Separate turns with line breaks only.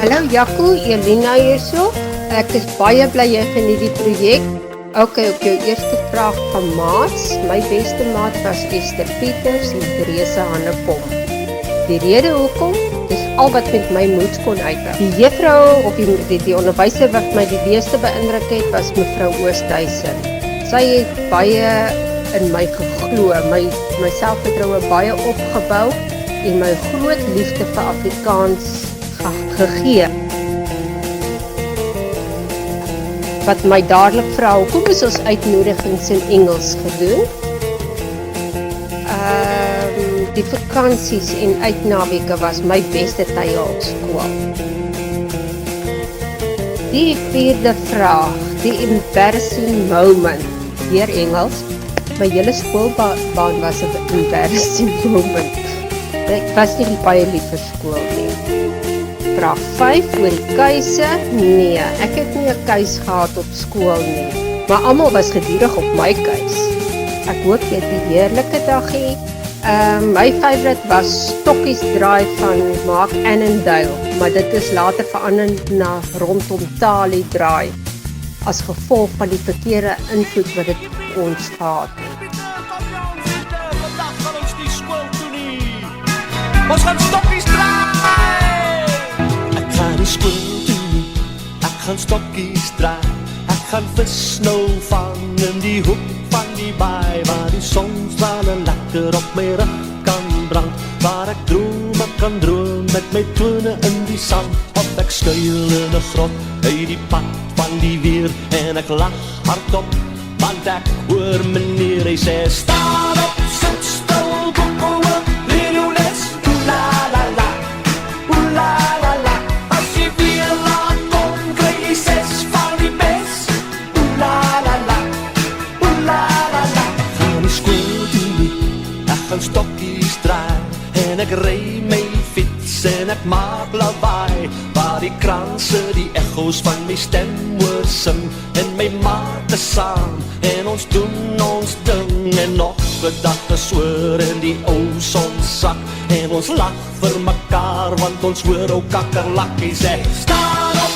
Hallo Jaco, Elina hierso. Ek is baie bly jy geniet die projek. Okay, op jou eerste vraag van maats. My beste maat was Esther Pieters en Theresa Hannepom. Die rede hoekom, dis al wat met my moed kon uithou. Die juffrou of die onderwyser wat my die meeste beïndruk het, was mevrou Oosthuizen. Sy het baie in my geglo, my selfvertroue baie opgebou en my groot liefde vir Afrikaans gegee. Wat my dadelik vra, hoekom is ons uitnodigings in Engels gedoen? Die vakansies en uitnaweke was my beste tye op skool. Die vierde vraag, die embarrassing moment, weer Engels. My hele skoolbaan was 'n embarrassing moment. Ek was nie baie lief vir skool nie. Vraag 5 oor die keuse. Nee, ek het nie 'n keus gehad op skool nie, maar almal was gedurig op my keus. Ek hoop jy het 'n heerlike dag hê. My favourite was Stokkies Draai van Mark Annandale, maar dit is later verander na Rondom Talie Draai, as gevolg van die verkeerde invloed wat dit ons gehad het.
Ons gaan stokkies draai. Ek gaan die skool toe nie, ek gaan stokkies draai. Ek gaan vis nou vang in die hoek van die baai, waar die sonstrale lekker op my rug kan brand, waar ek kan droom met my tone in die sand, of ek skuil in 'n grot uit die pad van die weer, en ek lag hardop, want ek hoor meneer, hy sê, staan op, sit stil, boekoe, leer jou les, la la la, la la la, as jy weer laat kom, kry jy 6 van die bes, la la la, la la la. Ek gaan die skool toe nie, ek gaan stokkies draai, en ek ry my fiets en ek maak lawaai, waar die kranse die echo's van my stem hoor sing, en my maat is saam, en ons doen ons ding, en nog 'n dag geswoor in die ou sonsak, en ons lag vir mekaar, want ons hoor ou kakkerlakkie sê, staan op,